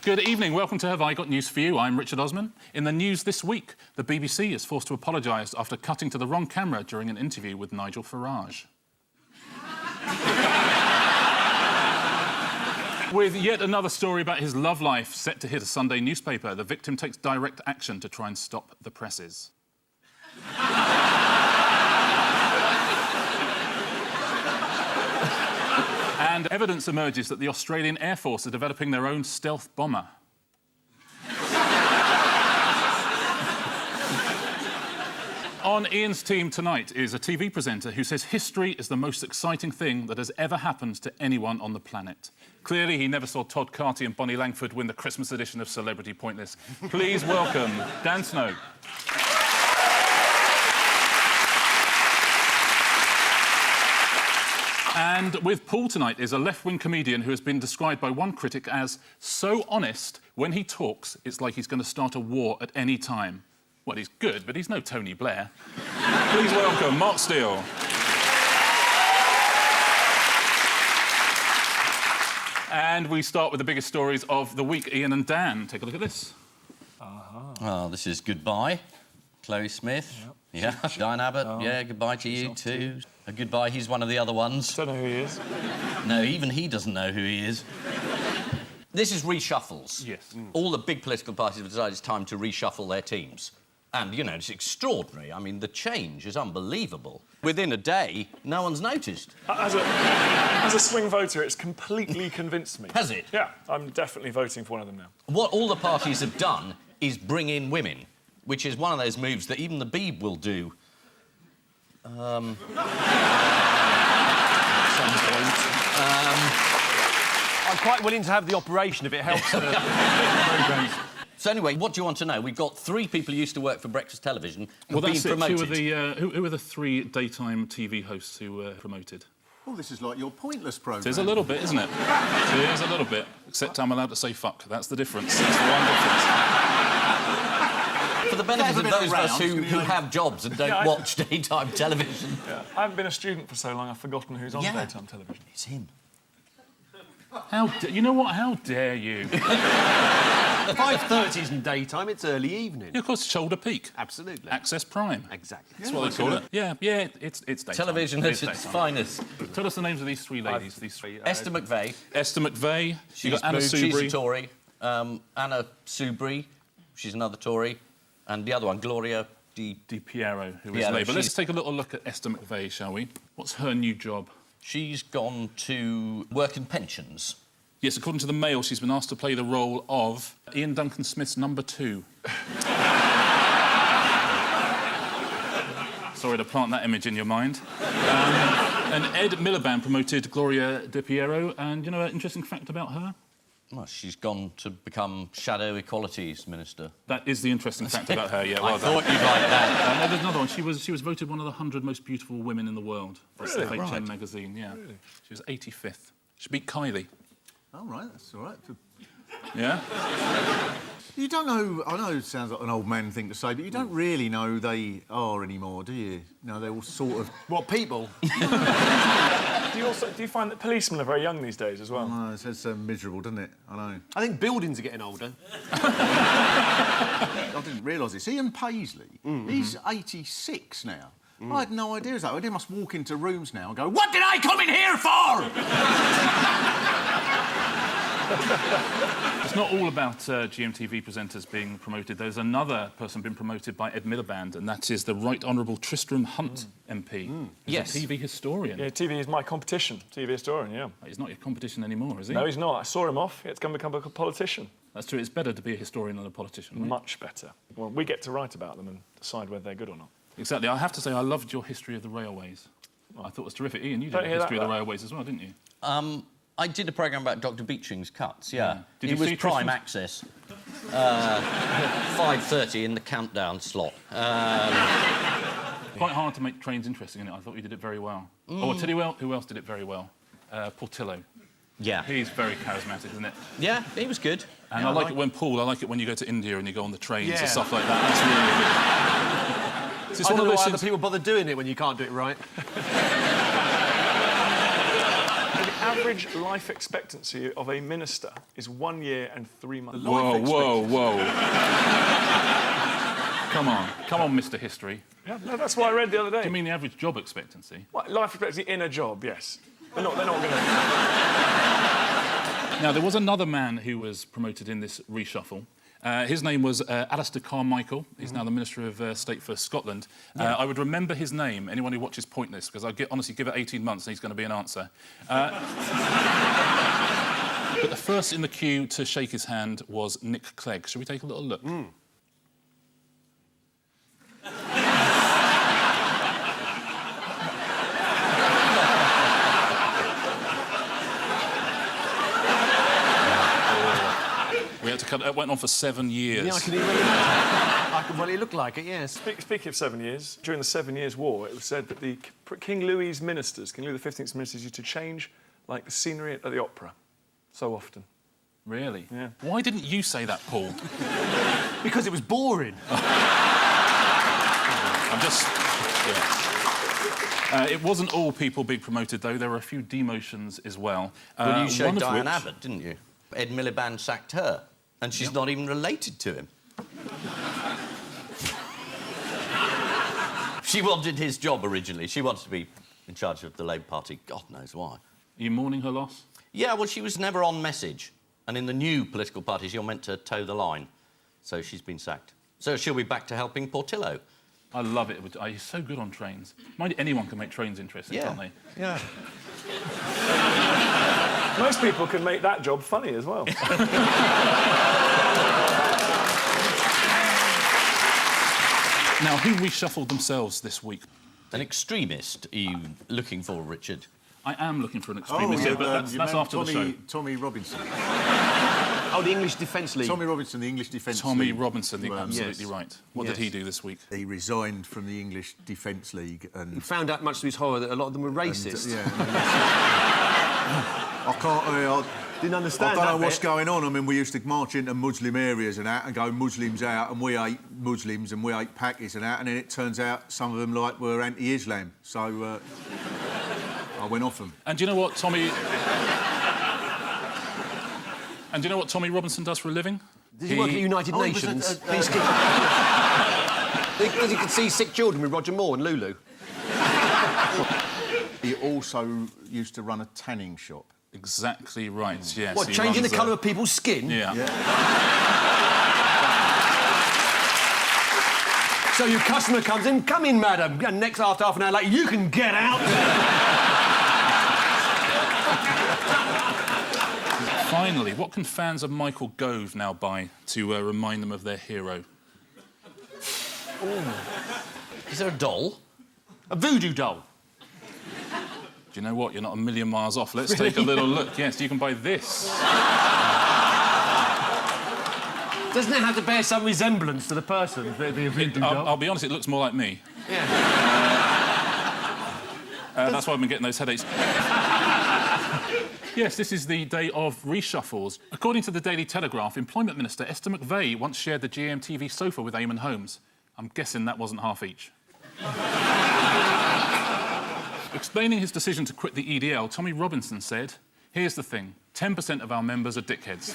Good evening, welcome to Have I Got News For You? I'm Richard Osman. In the news this week, the BBC is forced to apologise after cutting to the wrong camera during an interview with Nigel Farage. With yet another story about his love life set to hit a Sunday newspaper, the victim takes direct action to try and stop the presses. And evidence emerges that the Australian Air Force are developing their own stealth bomber. On Ian's team tonight is a TV presenter who says history is the most exciting thing that has ever happened to anyone on the planet. Clearly, he never saw Todd Carty and Bonnie Langford win the Christmas edition of Celebrity Pointless. Please welcome Dan Snow. And with Paul tonight is a left-wing comedian who has been described by one critic as so honest, when he talks, it's like he's going to start a war at any time. Well, he's good, but he's no Tony Blair. Please welcome Mark Steele. And we start with the biggest stories of the week. Ian and Dan, take a look at this. Oh, this is Goodbye, Chloe Smith. Yep. Yeah, Diane Abbott. Yeah, goodbye to you too. A goodbye, he's one of the other ones. Don't know who he is. No, even he doesn't know who he is. This is reshuffles. Yes. All the big political parties have decided it's time to reshuffle their teams. And, you know, it's extraordinary. I mean, the change is unbelievable. Within a day, no one's noticed. As a swing voter, it's completely convinced me. Has it? Yeah, I'm definitely voting for one of them now. What all the parties have done is bring in women, which is one of those moves that even the Beeb will do. At some point. I'm quite willing to have the operation if it helps the programme. So anyway, what do you want to know? We've got 3 people who used to work for breakfast television who've been promoted. Who are the 3 daytime TV hosts who were promoted? Well, this is like your Pointless programme. It is a little bit, isn't it? It is a little bit. Except I'm allowed to say fuck. That's the difference. That's the one difference. For the benefit of those of us who have jobs and don't watch daytime television. Yeah. I haven't been a student for so long, I've forgotten who's on daytime television. It's him. You know what? How dare you? 5:30 isn't daytime, it's early evening. Yeah, of course, Shoulder Peak. Absolutely. Access Prime. Exactly. That's what they call it. Yeah, it's daytime. Television at its finest. Tell us the names of these 3 ladies. These 3. Esther McVeigh. Esther McVeigh. She's got Anna moved. Soubry. She's a Tory. Anna Soubry. She's another Tory. And the other one, Gloria Di Piero, who is Piero, Labour. Let's take a little look at Esther McVeigh, shall we? What's her new job? She's gone to work in pensions. Yes, according to the Mail, she's been asked to play the role of Ian Duncan Smith's number 2. Sorry to plant that image in your mind. And Ed Miliband promoted Gloria Di Piero, and you know an interesting fact about her? Well, she's gone to become Shadow Equalities Minister. That is the interesting fact about her, yeah. I thought you'd like that. No, there's another one. She was voted one of the 100 most beautiful women in the world. That's the Really? FHM magazine, yeah. Really? She was 85th. She beat Kylie. Oh, right, that's all right. Yeah? You don't know... I know it sounds like an old man thing to say, but you don't really know who they are anymore, do you? No, they're all sort of... What, people? Do you find that policemen are very young these days as well? No, it's so miserable, doesn't it? I know. I think buildings are getting older. I didn't realise this. Ian Paisley, he's 86 now. I had no idea that. I must walk into rooms now and go, what did I come in here for? It's not all about GMTV presenters being promoted. There's another person being promoted by Ed Miliband, and that is the Right Honourable Tristram Hunt MP. He's Yes. a TV historian. Yeah, TV is my competition. TV historian, yeah. He's not your competition anymore, is he? No, he's not. I saw him off. It's going to become a politician. That's true. It's better to be a historian than a politician, right? Much better. Well, we get to write about them and decide whether they're good or not. Exactly. I have to say, I loved your history of the railways. I thought it was terrific. Ian, you did a history of the railways as well, didn't you? I did a programme about Dr Beeching's cuts, yeah. Did it you was see prime Tristan's- access. 5:30 in the countdown slot. Quite hard to make trains interesting, isn't it? I thought you did it very well. Oh, I'll tell you who else did it very well? Portillo. Yeah. He's very charismatic, isn't it? Yeah, he was good. And Yeah, I like it when Paul, I like it when you go to India and you go on the trains Yeah. and stuff like that. That's really good. I don't know why other people bother doing it when you can't do it right. average life expectancy of a minister is 1 year and 3 months. Whoa, whoa. Come on, Mr. History. Yeah, no, that's what I read the other day. Do you mean the average job expectancy? What, life expectancy in a job, yes. They're not going to... Now, there was another man who was promoted in this reshuffle. His name was Alistair Carmichael. He's now the Minister of State for Scotland. I would remember his name, anyone who watches Pointless, because honestly, give it 18 months and he's going to be an answer. But the first in the queue to shake his hand was Nick Clegg. Shall we take a little look? We had to cut. It went on for 7 years. Yeah, I can even imagine. Well, it looked like it, yes. Speaking of 7 years, during the 7 Years' War, it was said that the King Louis's ministers, King Louis XV's ministers, used to change, like, the scenery at the opera so often. Really? Yeah. Why didn't you say that, Paul? Because it was boring. I'm just... Yeah. It wasn't all people being promoted, though. There were a few demotions as well. Well, you showed Diane which... Abbott, didn't you? Ed Miliband sacked her, and she's not even related to him. She wanted his job originally. She wanted to be in charge of the Labour Party. God knows why. Are you mourning her loss? Yeah, well, she was never on message. And in the new political parties, you're meant to toe the line. So she's been sacked. So she'll be back to helping Portillo. I love it. He's so good on trains. Mind you, anyone can make trains interesting, can't they? Yeah. Most people can make that job funny as well. Now, who reshuffled themselves this week? An extremist are you looking for, Richard? I am looking for an extremist, but that's after the show. Tommy Robinson. Oh, the English Defence League. Tommy Robinson, the English Defence Tommy League. Robinson, absolutely Yes. right. What did he do this week? He resigned from the English Defence League and... He found out, much to his horror, that a lot of them were racist. I can't... Didn't understand I don't know that what's bit. going on. I mean, we used to march into Muslim areas and that and go Muslims out and we ate Muslims and we ate Pakis and that and then it turns out some of them, like, were anti-Islam. So, I went off them. And do you know what Tommy... And do you know what Tommy Robinson does for a living? Does he work at United he was Nations? a- Because he could see sick children with Roger Moore and Lulu. He also used to run a tanning shop. Exactly right, yes. What, he changing the runs colour of people's skin? Yeah. So your customer comes in, come in, madam, and next after half an hour later, you can get out. Finally, what can fans of Michael Gove now buy to remind them of their hero? Is there a doll? A voodoo doll. Do you know what? You're not a million miles off. Let's take a little look. Yes, you can buy this. Doesn't it have to bear some resemblance to the person, the voodoo doll? I'll be honest, it looks more like me. Yeah. That's why I've been getting those headaches. Yes, this is the day of reshuffles. According to the Daily Telegraph, Employment Minister Esther McVey once shared the GMTV sofa with Eamon Holmes. I'm guessing that wasn't half each. Explaining his decision to quit the EDL, Tommy Robinson said, "Here's the thing, 10% of our members are dickheads."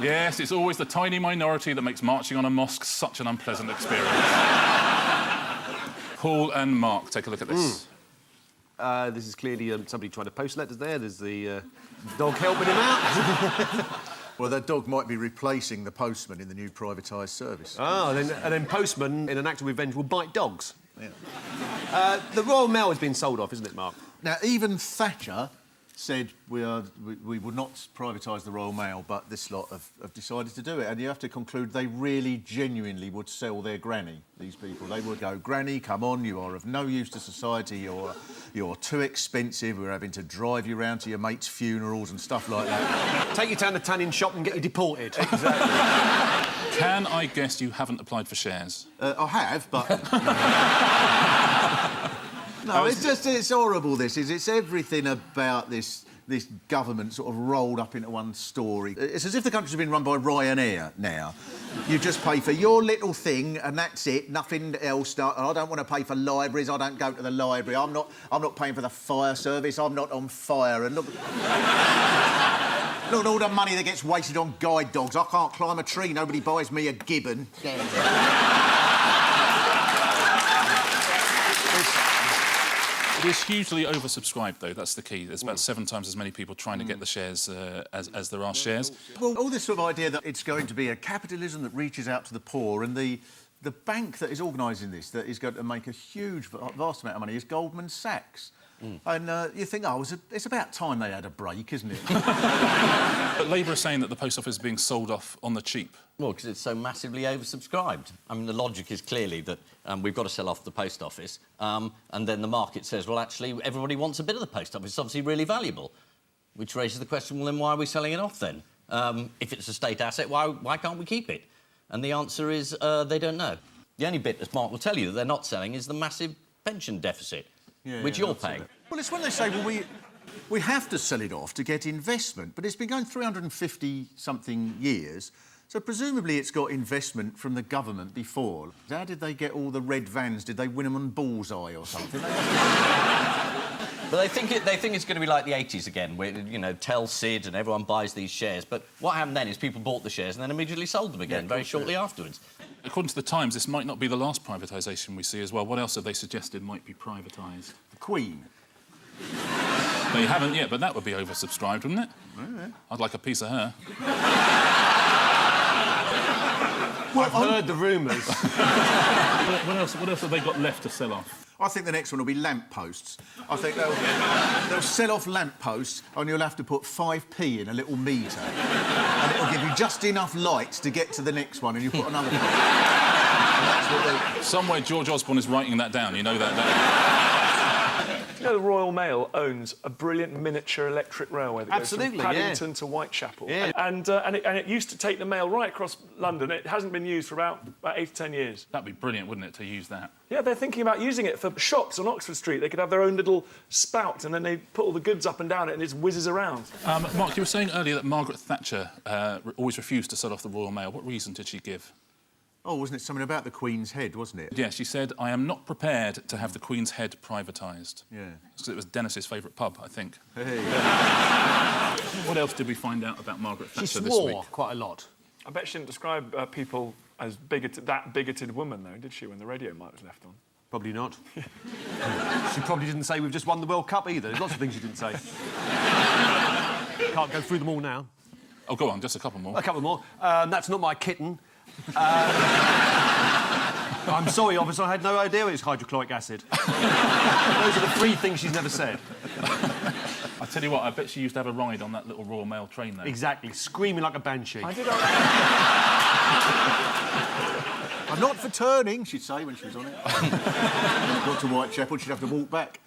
Yes, it's always the tiny minority that makes marching on a mosque such an unpleasant experience. Paul and Mark, take a look at this. This is clearly somebody trying to post letters there. There's the dog helping him out. Well, that dog might be replacing the postman in the new privatised service. Oh, and then postmen, in an act of revenge, will bite dogs. Yeah. The Royal Mail has been sold off, isn't it, Mark? Now, even Thatcher said we would not privatise the Royal Mail, but this lot have decided to do it. And you have to conclude they really genuinely would sell their granny, these people. They would go, "Granny, come on, you are of no use to society, you're too expensive, we're having to drive you round to your mates' funerals and stuff like that." Take you down the tanning shop and get you deported. Exactly. Can I guess you haven't applied for shares? I have, but... No, it's horrible, this is. It's everything about this this government sort of rolled up into one story. It's as if the country's been run by Ryanair now. You just pay for your little thing and that's it, nothing else. I don't want to pay for libraries, I don't go to the library, I'm not paying for the fire service, I'm not on fire. And look... Look at all the money that gets wasted on guide dogs. I can't climb a tree, nobody buys me a gibbon. It is hugely oversubscribed, though. That's the key. There's about 7 times as many people trying to get the shares as there are shares. Well, all this sort of idea that it's going to be a capitalism that reaches out to the poor, and the bank that is organising this, that is going to make a huge, vast amount of money, is Goldman Sachs. And you think, oh, it's about time they had a break, isn't it? But Labour are saying that the post office is being sold off on the cheap. Well, because it's so massively oversubscribed. I mean, the logic is clearly that we've got to sell off the post office, and then the market says, well, actually, everybody wants a bit of the post office. It's obviously really valuable, which raises the question, well, then why are we selling it off, then? If it's a state asset, why can't we keep it? And the answer is they don't know. The only bit, as Mark will tell you, that they're not selling is the massive pension deficit, which you're paying. Well, it's when they say, well, we have to sell it off to get investment, but it's been going 350-something years, so presumably it's got investment from the government before. How did they get all the red vans? Did they win them on Bullseye or something? But they think it's going to be like the 80s again, where, you know, tell Sid and everyone buys these shares. But what happened then is people bought the shares and then immediately sold them again very shortly afterwards. According to the Times, this might not be the last privatisation we see as well. What else have they suggested might be privatised? The Queen. They haven't yet, but that would be oversubscribed, wouldn't it? Yeah. I'd like a piece of her. Well, I've heard the rumours. What else have they got left to sell off? I think the next one will be lamp posts. I think they'll sell off lamp posts and you'll have to put 5p in a little meter. And it'll give you just enough light to get to the next one and you put another... And that's what they... Somewhere George Osborne is writing that down, you know that. You know, the Royal Mail owns a brilliant miniature electric railway that goes from Paddington to Whitechapel. Yeah. And it used to take the mail right across London. It hasn't been used for about 8 to 10 years. That'd be brilliant, wouldn't it, to use that? Yeah, they're thinking about using it for shops on Oxford Street. They could have their own little spout and then they put all the goods up and down it and it just whizzes around. Mark, you were saying earlier that Margaret Thatcher always refused to sell off the Royal Mail. What reason did she give? Oh, wasn't it something about the Queen's head, wasn't it? Yeah, she said, I am not prepared to have the Queen's head privatised. Yeah. Because it was Dennis's favourite pub, I think. Hey. What else did we find out about Margaret Thatcher this She week? swore quite a lot. I bet she didn't describe people as that bigoted woman, though, did she, when the radio mic was left on? Probably not. She probably didn't say we've just won the World Cup either. There's lots of things she didn't say. Can't go through them all now. Oh, go on, just a couple more. A couple more. That's not my kitten. I'm sorry, officer, I had no idea it was hydrochloric acid. Those are the 3 things she's never said. I tell you what, I bet she used to have a ride on that little Royal Mail train there. Exactly, screaming like a banshee. I did. I'm not for turning, she'd say when she was on it. When it got to Whitechapel, she'd have to walk back.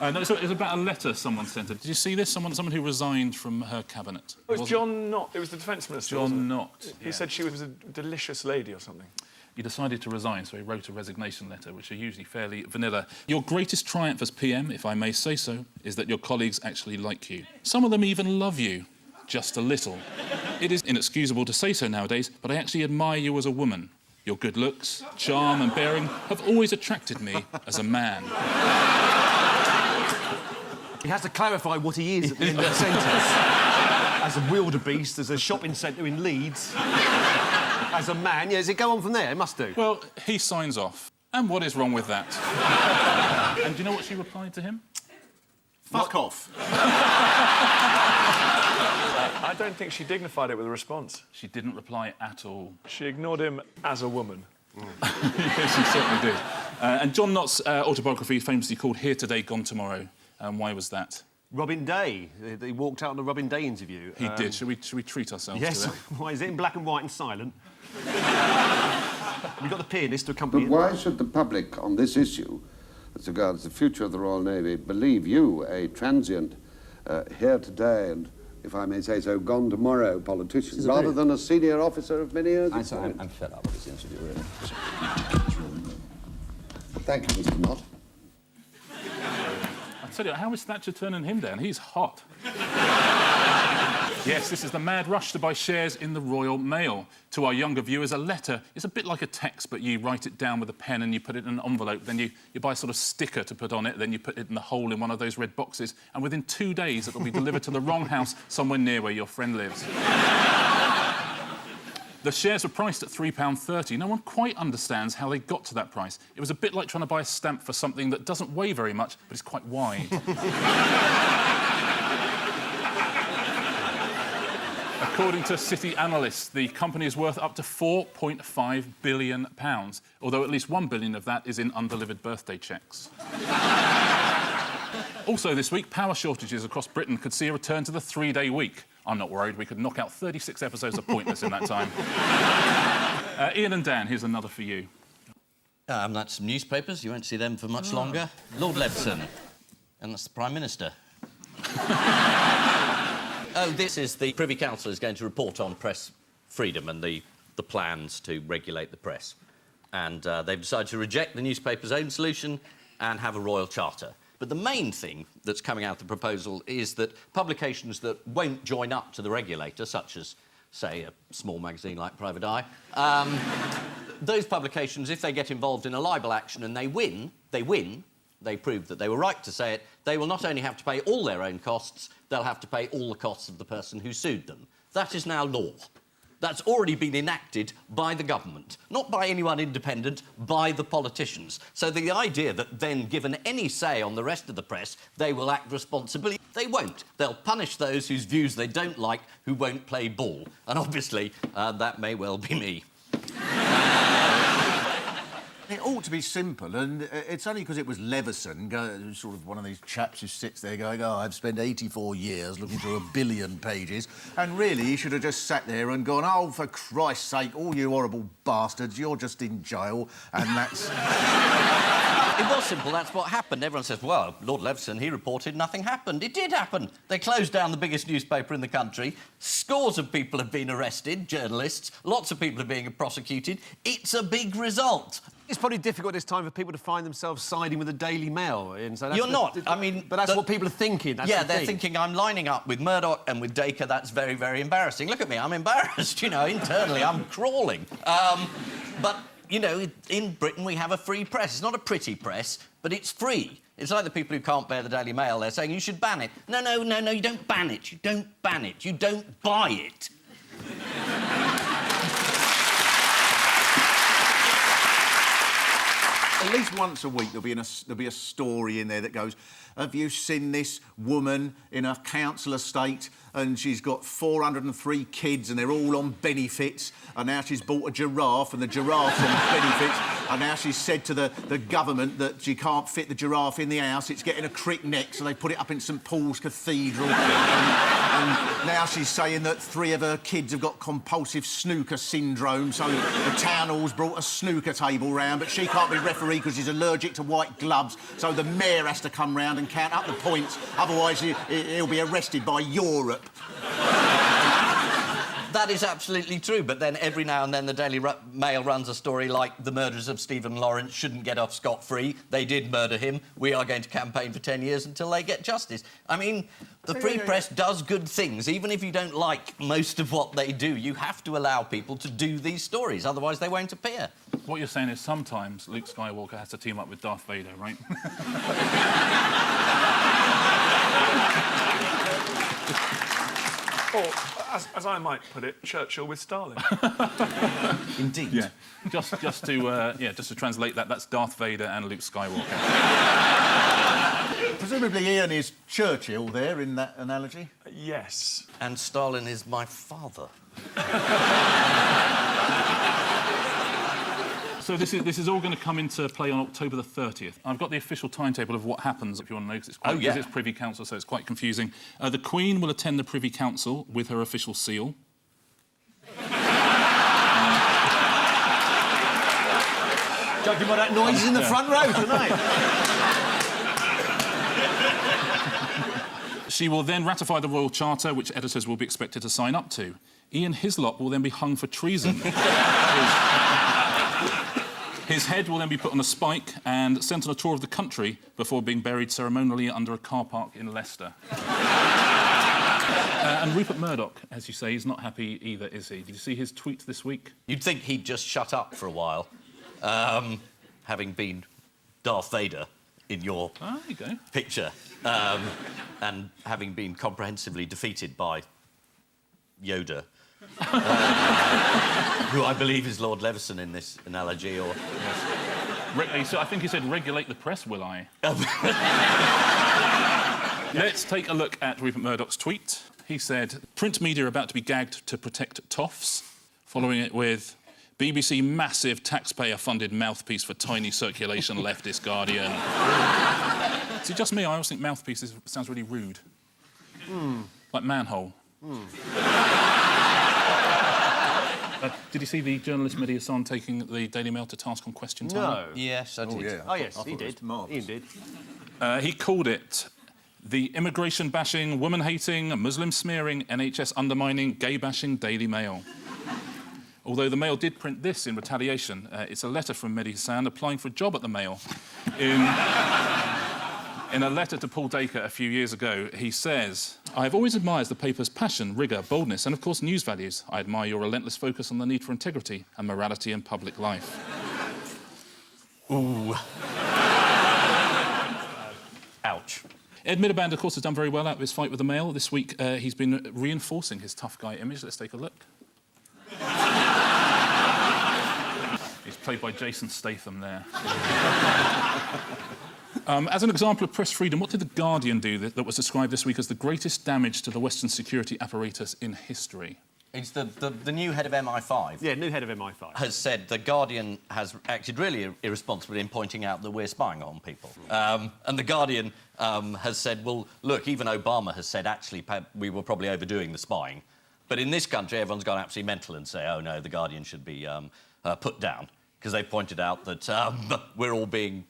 No, so it was about a letter someone sent her. Did you see this? Someone who resigned from her cabinet. It was John Knott. It was the Defence Minister. John Knott. He said she was a delicious lady or something. He decided to resign, so he wrote a resignation letter, which are usually fairly vanilla. Your greatest triumph as PM, if I may say so, is that your colleagues actually like you. Some of them even love you. Just a little. It is inexcusable to say so nowadays, but I actually admire you as a woman. Your good looks, charm and bearing have always attracted me as a man. He has to clarify what he is at the end of the sentence. As a wildebeest, as a shopping centre in Leeds, as a man. Yeah, does it go on from there? It must do. Well, he signs off. And what is wrong with that? And do you know what she replied to him? Fuck off. I don't think she dignified it with a response. She didn't reply at all. She ignored him as a woman. Yes, she certainly did. And John Knott's autobiography is famously called Here Today, Gone Tomorrow. Why was that? Robin Day. He walked out on the Robin Day interview. He did. Should we treat ourselves yes. to that? Why is it in black and white and silent? We've got the pianist to accompany But why should the public on this issue, as regards the future of the Royal Navy, believe you, a transient, here today and, if I may say so, gone tomorrow politician, rather than a senior officer of many years? I'm fed up with this interview, really. Thank you, Mr. Knott. tell you, how is Thatcher turning him down? He's hot. Yes, this is the mad rush to buy shares in the Royal Mail. To our younger viewers, a letter is a bit like a text, but you write it down with a pen and you put it in an envelope, then you buy a sort of sticker to put on it, then you put it in the hole in one of those red boxes, and within 2 days it'll be delivered to the wrong house somewhere near where your friend lives. The shares were priced at £3.30. No one quite understands how they got to that price. It was a bit like trying to buy a stamp for something that doesn't weigh very much, but is quite wide. According to City analysts, the company is worth up to £4.5 billion, although at least £1 billion of that is in undelivered birthday cheques. Also this week, power shortages across Britain could see a return to the 3-day week. I'm not worried, we could knock out 36 episodes of Pointless in that time. Ian and Dan, here's another for you. That's some newspapers, you won't see them for much longer. Lord Leveson, and that's the Prime Minister. Oh, this is the Privy Council is going to report on press freedom and the plans to regulate the press. And they've decided to reject the newspaper's own solution and have a royal charter. But the main thing that's coming out of the proposal is that publications that won't join up to the regulator, such as, say, a small magazine like Private Eye, those publications, if they get involved in a libel action and they win, they prove that they were right to say it, they will not only have to pay all their own costs, they'll have to pay all the costs of the person who sued them. That is now law. That's already been enacted by the government. Not by anyone independent, by the politicians. So the idea that then, given any say on the rest of the press, they will act responsibly, they won't. They'll punish those whose views they don't like, who won't play ball. And obviously, that may well be me. It ought to be simple, and it's only because it was Leveson, sort of one of these chaps who sits there going, oh, I've spent 84 years looking through 1 billion pages, and really he should have just sat there and gone, oh, for Christ's sake, all you horrible bastards, you're just in jail, and that's... It was simple, that's what happened. Everyone says, well, Lord Leveson, he reported nothing happened. It did happen. They closed down the biggest newspaper in the country. Scores of people have been arrested, journalists. Lots of people are being prosecuted. It's a big result. It's probably difficult this time for people to find themselves siding with the Daily Mail. And so that's You're not. I mean... But that's what people are thinking. That's they're thinking I'm lining up with Murdoch and with Dacre. That's very, very embarrassing. Look at me, I'm embarrassed, you know, internally I'm crawling. But... You know, in Britain we have a free press. It's not a pretty press, but it's free. It's like the people who can't bear the Daily Mail. They're saying you should ban it. No, you don't ban it. You don't ban it. You don't buy it. At least once a week there'll be a story in there that goes, have you seen this woman in a council estate and she's got 403 kids and they're all on benefits, and now she's bought a giraffe and the giraffe's on benefits, and now she's said to the government that she can't fit the giraffe in the house, it's getting a crick neck, so they put it up in St Paul's Cathedral. And now she's saying that 3 of her kids have got compulsive snooker syndrome, so the town hall's brought a snooker table round, but she can't be referee because she's allergic to white gloves, so the mayor has to come round and count up the points, otherwise he'll be arrested by Europe. That is absolutely true, but then every now and then the Daily Mail runs a story like the murderers of Stephen Lawrence shouldn't get off scot-free. They did murder him. We are going to campaign for 10 years until they get justice. I mean, the free press does good things. Even if you don't like most of what they do, you have to allow people to do these stories, otherwise they won't appear. What you're saying is sometimes Luke Skywalker has to team up with Darth Vader, right? Or, as I might put it, Churchill with Stalin. Indeed. Yeah. Just to translate that, that's Darth Vader and Luke Skywalker. Presumably Ian is Churchill there in that analogy? Yes. And Stalin is my father. So this is all going to come into play on October the 30th. I've got the official timetable of what happens, if you want to know, because it's Privy Council, so it's quite confusing. The Queen will attend the Privy Council with her official seal. Judging by that noise in the front row tonight. She will then ratify the Royal Charter, which editors will be expected to sign up to. Ian Hislop will then be hung for treason. His head will then be put on a spike and sent on a tour of the country before being buried ceremonially under a car park in Leicester. And Rupert Murdoch, as you say, he's not happy either, is he? Did you see his tweet this week? You'd think he'd just shut up for a while, having been Darth Vader in your There you go. picture, and having been comprehensively defeated by Yoda, who I believe is Lord Leveson in this analogy, or... So I think he said, regulate the press, will I? Let's take a look at Rupert Murdoch's tweet. He said, print media are about to be gagged to protect toffs, following it with, BBC massive taxpayer-funded mouthpiece for tiny circulation leftist Guardian. Is it just me? I always think mouthpiece sounds really rude. Like manhole. Did you see the journalist Mehdi Hassan taking the Daily Mail to task on Question Time? No. Yes, I did. Oh, yeah. Oh, yes, I thought he it was did. marvellous. Ian did. He called it the immigration-bashing, woman-hating, Muslim-smearing, NHS-undermining, gay-bashing Daily Mail. Although the Mail did print this in retaliation. It's a letter from Mehdi Hassan applying for a job at the Mail. In a letter to Paul Dacre a few years ago, he says, I have always admired the paper's passion, rigour, boldness and, of course, news values. I admire your relentless focus on the need for integrity and morality in public life. Ooh. Ouch. Ed Miliband, of course, has done very well out of his fight with the Mail. This week, he's been reinforcing his tough guy image. Let's take a look. He's played by Jason Statham there. As an example of press freedom, what did The Guardian do that was described this week as the greatest damage to the Western security apparatus in history? It's the new head of MI5. Yeah, new head of MI5. Has said The Guardian has acted really irresponsibly in pointing out that we're spying on people. And The Guardian has said, well, look, even Obama has said, actually, we were probably overdoing the spying. But in this country, everyone's gone absolutely mental and say, oh, no, The Guardian should be put down, because they pointed out that we're all being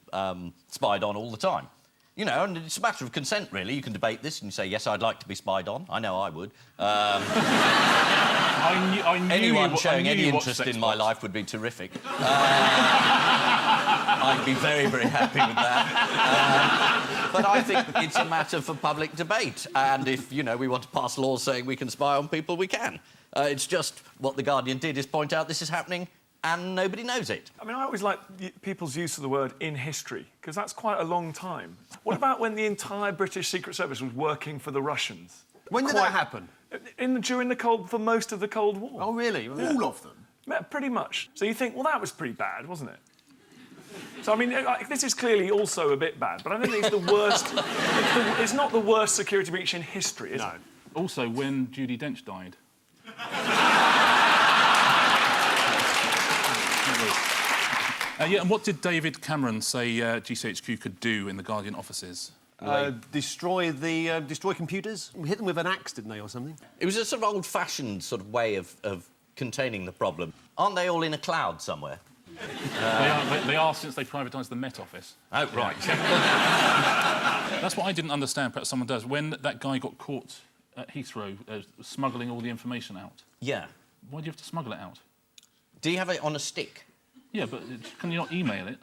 spied on all the time. You know, and it's a matter of consent, really. You can debate this and say, yes, I'd like to be spied on. I know I would. I knew Anyone showing any interest in my life would be terrific. I'd be very, very happy with that. But I think it's a matter for public debate. And if, you know, we want to pass laws saying we can spy on people, we can. It's just what The Guardian did is point out this is happening and nobody knows it. I mean, I always like people's use of the word in history, because that's quite a long time. What about when the entire British Secret Service was working for the Russians? When did that happen? During for most of the Cold War. Oh, really? Yeah. All of them? Yeah, pretty much. So you think, well, that was pretty bad, wasn't it? So, I mean, this is clearly also a bit bad, but I don't think it's the worst... it's not the worst security breach in history, is it? Also, when Judi Dench died. Yeah, and what did David Cameron say GCHQ could do in the Guardian offices? Destroy computers? Hit them with an axe, didn't they, or something? It was a sort of old-fashioned sort of way of containing the problem. Aren't they all in a cloud somewhere? They are since they privatised the Met Office. Oh, right. That's what I didn't understand, perhaps someone does. When that guy got caught at Heathrow smuggling all the information out, Yeah. why do you have to smuggle it out? Do you have it on a stick? Yeah, but can you not email it?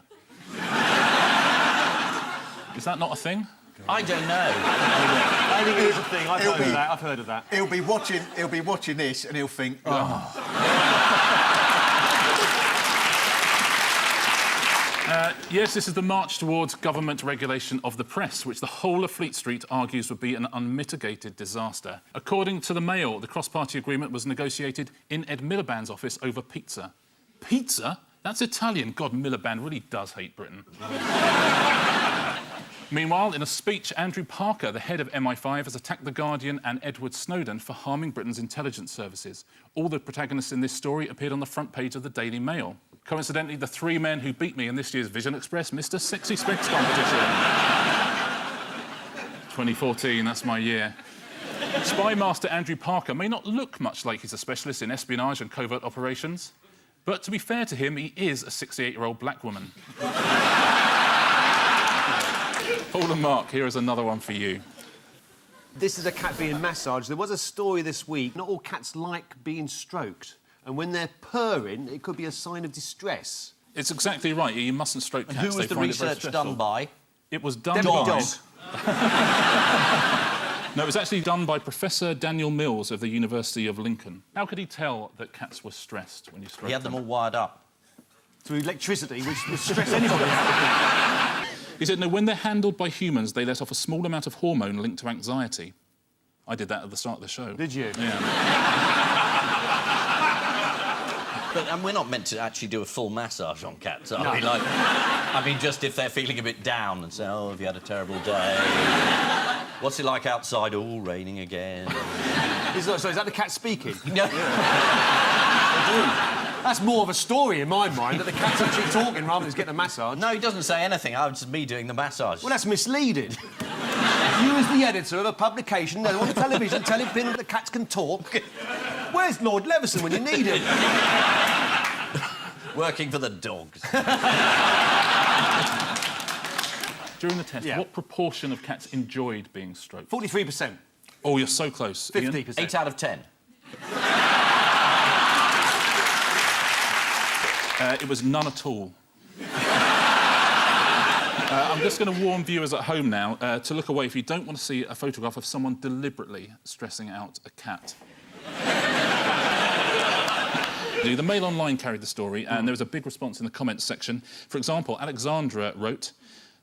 Is that not a thing? I don't know. I think it is a thing. I've heard of that. He'll be watching this and he'll think, Yes, this is the march towards government regulation of the press, which the whole of Fleet Street argues would be an unmitigated disaster. According to the Mail, the cross-party agreement was negotiated in Ed Miliband's office over pizza. Pizza? That's Italian. God, Miliband really does hate Britain. Meanwhile, in a speech, Andrew Parker, the head of MI5, has attacked The Guardian and Edward Snowden for harming Britain's intelligence services. All the protagonists in this story appeared on the front page of the Daily Mail. Coincidentally, the three men who beat me in this year's Vision Express Mr. Sexy Specs competition. 2014, that's my year. Spy Master Andrew Parker may not look much like he's a specialist in espionage and covert operations, but to be fair to him, he is a 68-year-old black woman. Paul and Mark, here is another one for you. This is a cat being massaged. There was a story this week. Not all cats like being stroked. And when they're purring, it could be a sign of distress. It's exactly right. You mustn't stroke And cats. who was They the find it very research stressful. done by? It was done Dogs. No, it was actually done by Professor Daniel Mills of the University of Lincoln. How could he tell that cats were stressed when you stroked He had them all wired up. Through electricity, which would stress anybody out. He said, no, when they're handled by humans, they let off a small amount of hormone linked to anxiety. I did that at the start of the show. Did you? Yeah. And we're not meant to actually do a full massage on cats, are we? Like, I mean, just if they're feeling a bit down and say, oh, have you had a terrible day? What's it like outside? Oh, raining again. So is that the cat speaking? No. That's more of a story in my mind, that the cat's actually talking rather than just getting a massage. No, he doesn't say anything. It's just me doing the massage. Well, that's misleading. You, as the editor of a publication, on the television, telling people that cats can talk. Where's Lord Leveson when you need him? Working for the dogs. During the test, what proportion of cats enjoyed being stroked? 43%. Oh, you're so close. 50%. 8 out of 10. It was none at all. I'm just going to warn viewers at home now to look away if you don't want to see a photograph of someone deliberately stressing out a cat. The Mail Online carried the story, and there was a big response in the comments section. For example, Alexandra wrote,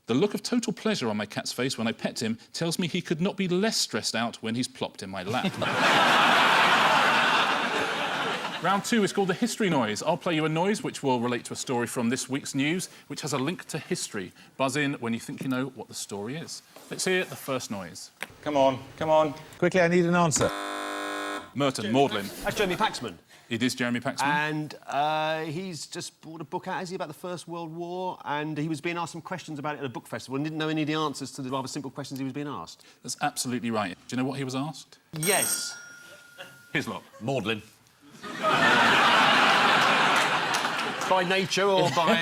"The look of total pleasure on my cat's face when I pet him tells me he could not be less stressed out when he's plopped in my lap." Round 2 is called the History Noise. I'll play you a noise which will relate to a story from this week's news, which has a link to history. Buzz in when you think you know what the story is. Let's hear the first noise. Come on, come on. Quickly, I need an answer. Merton, Maudlin. That's Jeremy Paxman. It is Jeremy Paxman. And he's just brought a book out, has he, about the First World War? And he was being asked some questions about it at a book festival and didn't know any of the answers to the rather simple questions he was being asked. That's absolutely right. Do you know what he was asked? Yes. Hislop. Maudlin. By nature or by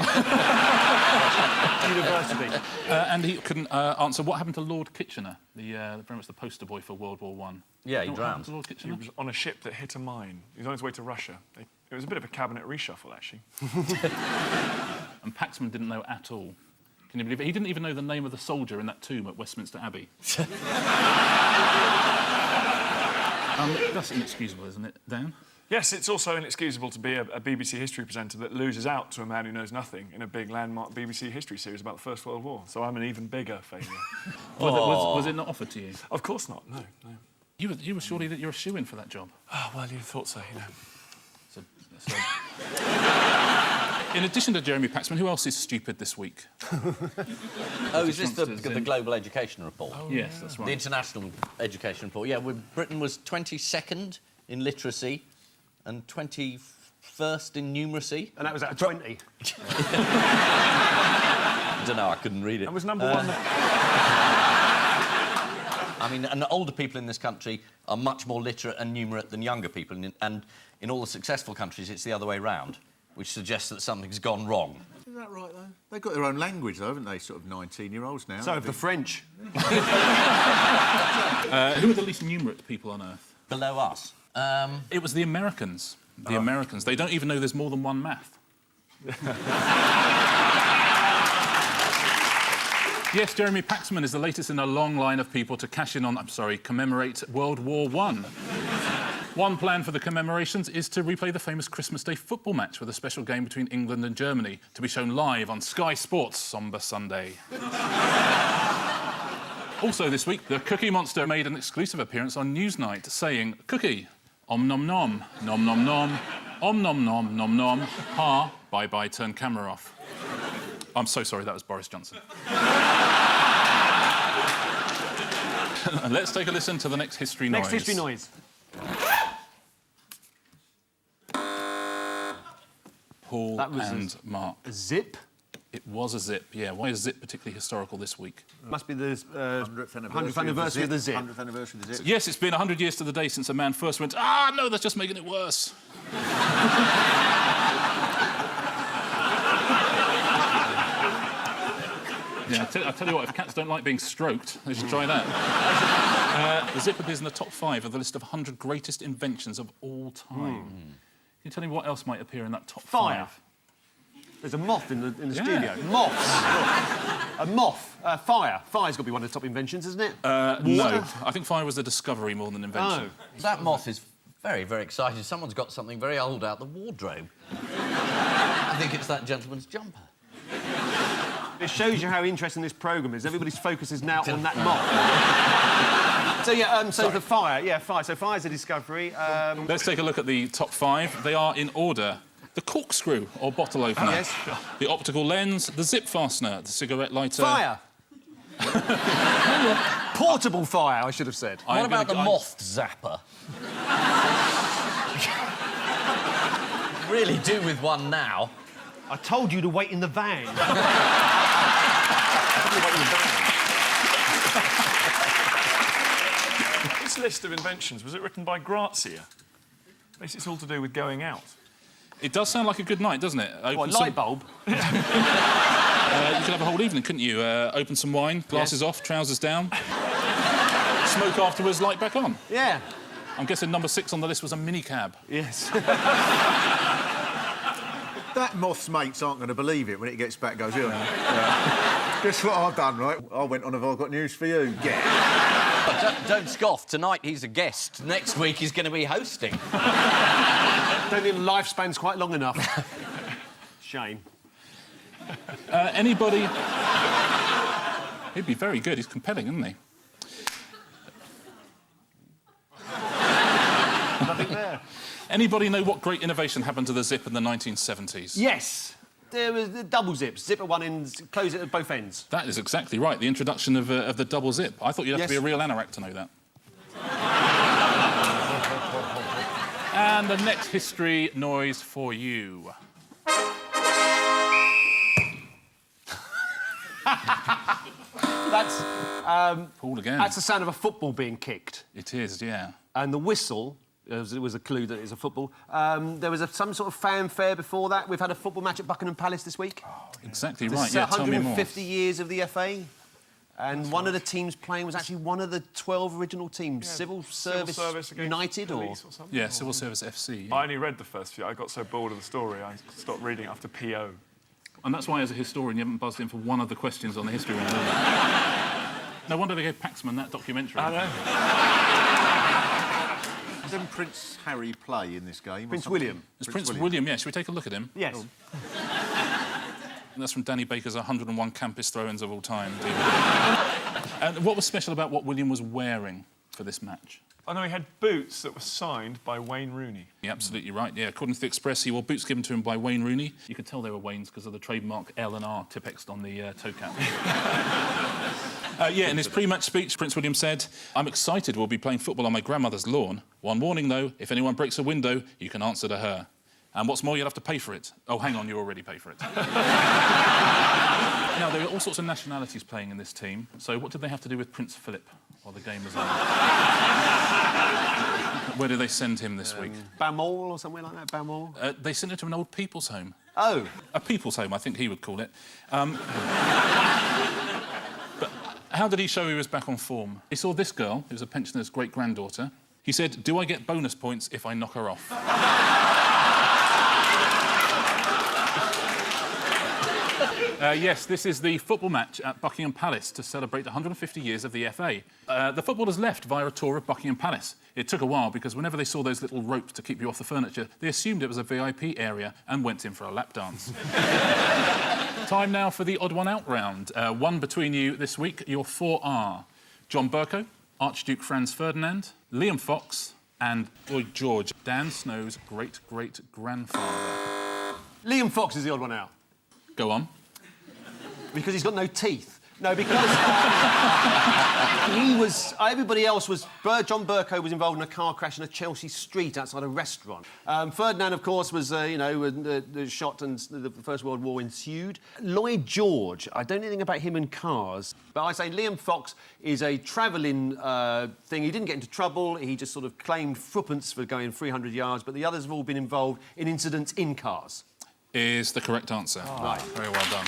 university? And he couldn't answer what happened to Lord Kitchener, very much the poster boy for World War I. Yeah, he You know what happened drowned. to Lord He Kitchener? was on a ship that hit a mine. He was on his way to Russia. It was a bit of a cabinet reshuffle, actually. And Paxman didn't know at all. Can you believe it? He didn't even know the name of the soldier in that tomb at Westminster Abbey. That's inexcusable, isn't it, Dan? Yes, it's also inexcusable to be a BBC history presenter that loses out to a man who knows nothing in a big landmark BBC history series about the First World War. So I'm an even bigger failure. Was it not offered to you? Of course not, no. You were surely that you're a shoo-in for that job. Oh, well, you thought so, you know. In addition to Jeremy Paxman, who else is stupid this week? Oh, is this the youngsters in- Global Education Report? Yes, that's right. The International Education Report. Yeah, Britain was 22nd in literacy and 21st in numeracy. And that was out of 20. I don't know, I couldn't read it. That was number one. I mean, and older people in this country are much more literate and numerate than younger people. And in all the successful countries, it's the other way round, which suggests that something's gone wrong. Is that right, though? They've got their own language, though, haven't they? Sort of 19-year-olds now. So have the French. Who are the least numerate people on Earth? Below us. It was the Americans. The Americans. They don't even know there's more than one math. Yes, Jeremy Paxman is the latest in a long line of people to cash in on, commemorate World War I. One plan for the commemorations is to replay the famous Christmas Day football match with a special game between England and Germany to be shown live on Sky Sports Somber Sunday. Also this week, the Cookie Monster made an exclusive appearance on Newsnight saying, "Cookie, om nom nom, nom nom nom, om nom nom nom nom, ha, bye-bye, turn camera off." I'm so sorry, that was Boris Johnson. Let's take a listen to the next history noise. Next history noise. Paul That was and Mark. A zip. It was a zip, yeah. Why is zip particularly historical this week? Must be the 100th 100th anniversary of the zip. 100th anniversary of the zip. Yes, it's been 100 years to the day since a man first went, "Ah, no, that's just making it worse." Yeah, I'll tell you what, if cats don't like being stroked, they should try that. The zip appears in the top 5 of the list of 100 greatest inventions of all time. Can you tell me what else might appear in that top 5? There's a moth in the Yeah. studio. Moths. A moth. Fire. Fire's got to be one of the top inventions, isn't it? No, I think fire was a discovery more than an invention. Oh. That moth is very, very excited. Someone's got something very old out the wardrobe. I think it's that gentleman's jumper. It shows you how interesting this programme is. Everybody's focus is now on that moth. So, yeah, so the fire. Yeah, fire. So fire's a discovery. Let's take a look at the top 5. They are in order. The corkscrew or bottle opener. Yes. The optical lens, the zip fastener, the cigarette lighter. Fire! Portable fire, I should have said. What about the moth zapper? Really do with one now. I told you to wait in the van. This list of inventions, was it written by Grazia? Basically, it's all to do with going out. It does sound like a good night, doesn't it? What, light bulb? You could have a whole evening, couldn't you? Open some wine, glasses off, trousers down. Smoke afterwards, light back on. Yeah. I'm guessing number 6 on the list was a minicab. Yes. That moth's mates aren't going to believe it when it gets back. Goes, yeah. Guess what I've done, right? I went on. Have I got news for you? Yeah. But don't scoff. Tonight he's a guest. Next week he's going to be hosting. Don't think the lifespan's quite long enough. Shame. Anybody... He'd be very good. He's compelling, isn't he? Nothing there. Anybody know what great innovation happened to the zip in the 1970s? Yes. There was the double zips. Zip at one end, close it at both ends. That is exactly right. The introduction of the double zip. I thought you'd have to be a real anorak to know that. And the next history noise for you. That's... Paul again. That's the sound of a football being kicked. It is, yeah. And the whistle, it was a clue that it's a football. There was some sort of fanfare before that. We've had a football match at Buckingham Palace this week. Oh, exactly This right, is yeah, tell me more. 150 years of the FA. And one of the teams playing was actually one of the 12 original teams. Yeah, Civil Civil Service against United, or...? Police or something? Yeah, Civil Service FC. I only read the first few. I got so bored of the story, I stopped reading after PO. And that's why, as a historian, you haven't buzzed in for one of the questions on the history round. No wonder they gave Paxman that documentary. I know. Didn't Prince Harry play in this game? Prince William. It's Prince William, yeah. Should we take a look at him? Yes. And that's from Danny Baker's 101 campus throw-ins of all time. And what was special about what William was wearing for this match? I know he had boots that were signed by Wayne Rooney. You're absolutely right, yeah. According to the Express, he wore boots given to him by Wayne Rooney. You could tell they were Wayne's because of the trademark L and R Tipexed on the toe cap. Yeah, in his pre-match speech, Prince William said, "I'm excited we'll be playing football on my grandmother's lawn. One warning, though, if anyone breaks a window, you can answer to her. And what's more, you'll have to pay for it. Oh, hang on, you already pay for it." Now, there are all sorts of nationalities playing in this team, so what did they have to do with Prince Philip while the game was on? Where did they send him this week? Bamall or somewhere like that, Bamall? They sent him to an old people's home. Oh. A people's home, I think he would call it. But how did he show he was back on form? He saw this girl, who was a pensioner's great-granddaughter. He said, "Do I get bonus points if I knock her off?" Yes, this is the football match at Buckingham Palace to celebrate 150 years of the FA. The footballers left via a tour of Buckingham Palace. It took a while because whenever they saw those little ropes to keep you off the furniture, they assumed it was a VIP area and went in for a lap dance. Time now for the odd one out round. One between you this week. Your 4 are John Bercow, Archduke Franz Ferdinand, Liam Fox and Lloyd George, Dan Snow's great-great-grandfather. Liam Fox is the odd one out. Go on. Because he's got no teeth. No, because he was... Everybody else was... John Bercow was involved in a car crash in a Chelsea street outside a restaurant. Ferdinand, of course, was, shot and the First World War ensued. Lloyd George, I don't know anything about him and cars, but I say Liam Fox is a travelling thing. He didn't get into trouble. He just sort of claimed threepence for going 300 yards, but the others have all been involved in incidents in cars. Is the correct answer. Oh. Right. Very well done.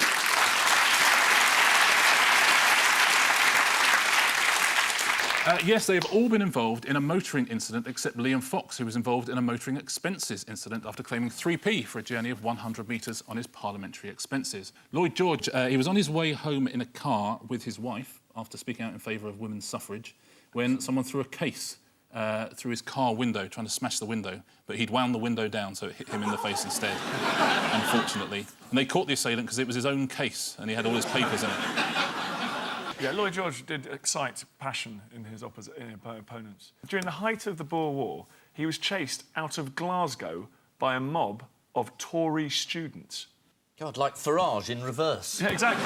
Yes, they have all been involved in a motoring incident except Liam Fox, who was involved in a motoring expenses incident after claiming 3p for a journey of 100 metres on his parliamentary expenses. Lloyd George, he was on his way home in a car with his wife after speaking out in favour of women's suffrage when someone threw a case through his car window, trying to smash the window, but he'd wound the window down so it hit him in the face instead, unfortunately. And they caught the assailant because it was his own case and he had all his papers in it. Yeah, Lloyd George did excite passion in his opponents. During the height of the Boer War, he was chased out of Glasgow by a mob of Tory students. God, like Farage in reverse. Yeah, exactly.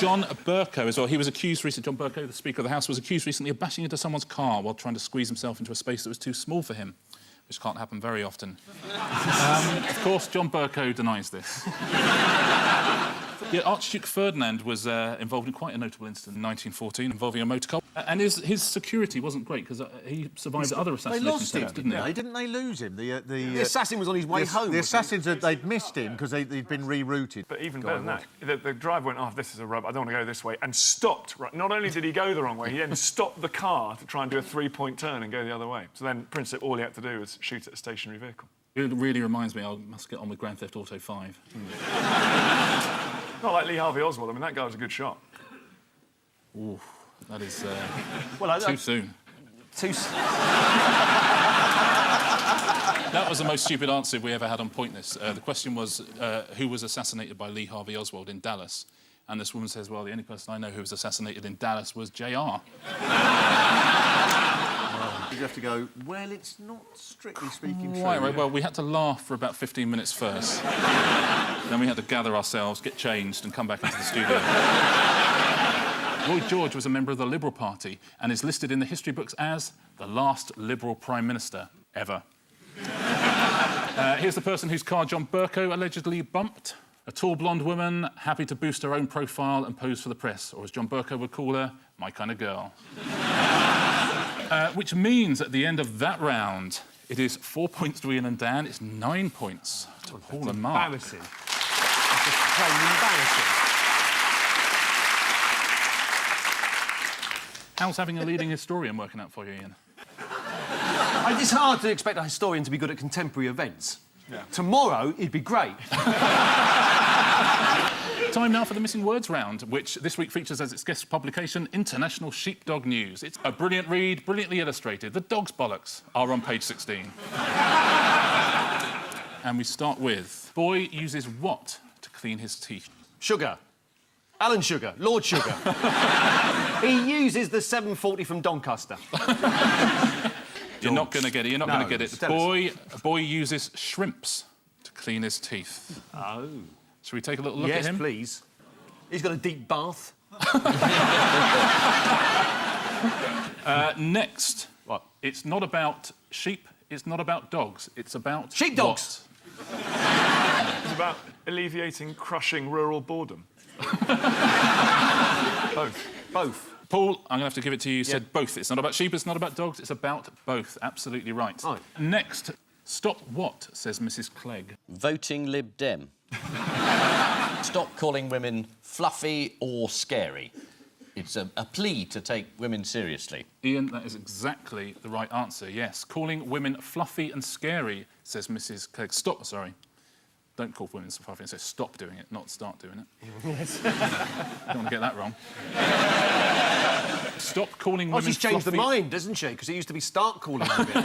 John Bercow as well. He was accused recently, John Bercow, the Speaker of the House, was accused recently of bashing into someone's car while trying to squeeze himself into a space that was too small for him, which can't happen very often. Of course, John Bercow denies this. Yeah, Archduke Ferdinand was involved in quite a notable incident in 1914 involving a motor car. And his security wasn't great because he survived other assassination attempts, didn't he? Didn't they lose him? The assassin was on his way home. The assassins, they'd missed him because he'd been rerouted. But even better than that, the driver went, oh, this is a rub, I don't want to go this way, and stopped. Right? Not only did he go the wrong way, he then stopped the car to try and do a three-point turn and go the other way. So then, principally, all he had to do was shoot at a stationary vehicle. It really reminds me, I must get on with Grand Theft Auto 5. Not like Lee Harvey Oswald. I mean, that guy was a good shot. Ooh, that is Well, too soon. Too That was the most stupid answer we ever had on Pointless. The question was, who was assassinated by Lee Harvey Oswald in Dallas? And this woman says, well, the only person I know who was assassinated in Dallas was JR. You have to go, well, it's not strictly speaking true. Right, well, we had to laugh for about 15 minutes first. Then we had to gather ourselves, get changed and come back into the studio. Lloyd George was a member of the Liberal Party and is listed in the history books as the last Liberal Prime Minister ever. Here's the person whose car John Bercow allegedly bumped. A tall blonde woman, happy to boost her own profile and pose for the press, or as John Bercow would call her, my kind of girl. Which means at the end of that round, it is 4 points to Ian and Dan, it's 9 points to Paul and Mark. embarrassing. It's just plain embarrassing. How's having a leading historian working out for you, Ian? It's hard to expect a historian to be good at contemporary events. Yeah. Tomorrow, he'd be great. Time now for the Missing Words round, which this week features as its guest publication International Sheepdog News. It's a brilliant read, brilliantly illustrated. The dog's bollocks are on page 16. And we start with, boy uses what to clean his teeth? Sugar. Alan Sugar. Lord Sugar. He uses the 740 from Doncaster. You're not going to get it. You're not going to get it. A boy uses shrimps to clean his teeth. Oh. Shall we take a little look at him? Yes, please. He's got a deep bath. Next. What? It's not about sheep. It's not about dogs. It's about Sheepdogs. It's about alleviating crushing rural boredom. Both. Paul, I'm going to have to give it to you. You said both. It's not about sheep, it's not about dogs, it's about both. Absolutely right. Right. Next, stop what, says Mrs. Clegg. Voting Lib Dem. Stop calling women fluffy or scary. It's a plea to take women seriously. Ian, that is exactly the right answer, yes. Calling women fluffy and scary, says Mrs. Clegg. Stop, sorry. Don't call women fluffy and say stop doing it, not start doing it. Yes. Don't want to get that wrong. Stop calling women She's changed fluffy... the mind, doesn't she? Because it used to be start calling women.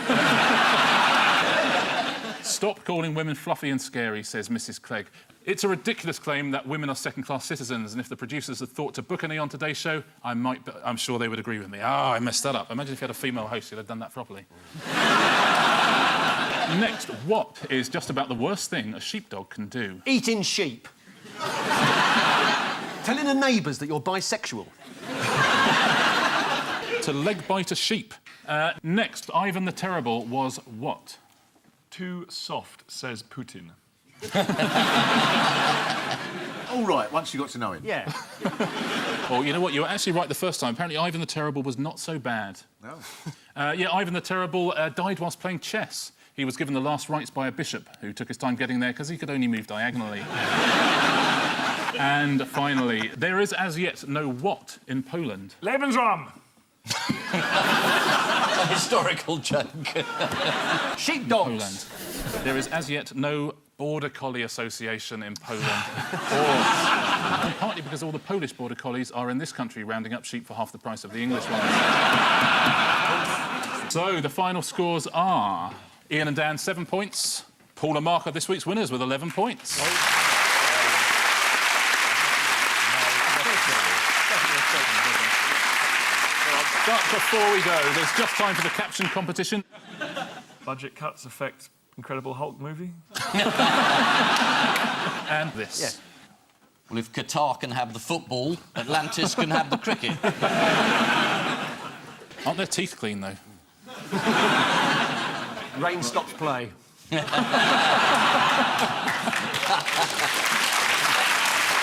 Stop calling women fluffy and scary, says Mrs. Clegg. It's a ridiculous claim that women are second-class citizens, and if the producers had thought to book any on today's show, I'm sure they would agree with me. I messed that up. Imagine if you had a female host who'd have done that properly. Next, what is just about the worst thing a sheepdog can do? Eating sheep. Telling the neighbours that you're bisexual. To leg bite a sheep. Next, Ivan the Terrible was what? Too soft, says Putin. All right, once you got to know him. Yeah. Oh, you know what? You were actually right the first time. Apparently, Ivan the Terrible was not so bad. No. Yeah, Ivan the Terrible died whilst playing chess. He was given the last rites by a bishop who took his time getting there because he could only move diagonally. And finally, there is as yet no what in Poland. Lebensraum! A historical joke. Sheepdogs. Poland. There is as yet no Border Collie Association in Poland. And partly because all the Polish Border Collies are in this country rounding up sheep for half the price of the English ones. So the final scores are Ian and Dan 7 points. Paul and Mark are this week's winners with 11 points. But before we go, there's just time for the caption competition. Budget cuts affect Incredible Hulk movie? And this. Yes. Well, if Qatar can have the football, Atlantis can have the cricket. Aren't their teeth clean, though? Rain stops play.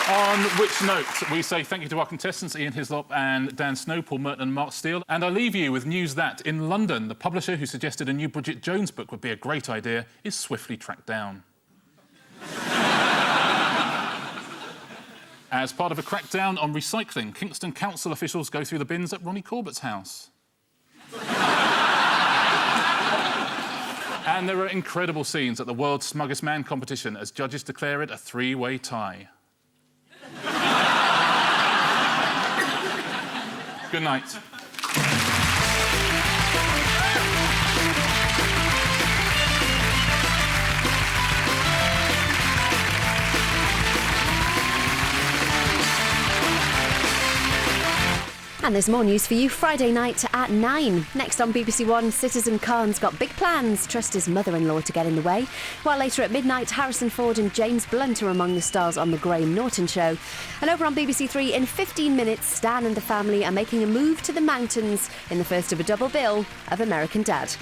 On which note, we say thank you to our contestants, Ian Hislop and Dan Snow, Paul Merton and Mark Steele. And I leave you with news that, in London, the publisher who suggested a new Bridget Jones book would be a great idea is swiftly tracked down. As part of a crackdown on recycling, Kingston Council officials go through the bins at Ronnie Corbett's house. And there are incredible scenes at the World's Smuggest Man competition as judges declare it a three-way tie. Good night. And there's more news for you Friday night at 9. Next on BBC One, Citizen Khan's got big plans, trust his mother-in-law to get in the way. While later at midnight, Harrison Ford and James Blunt are among the stars on The Graham Norton Show. And over on BBC Three, in 15 minutes, Stan and the family are making a move to the mountains in the first of a double bill of American Dad.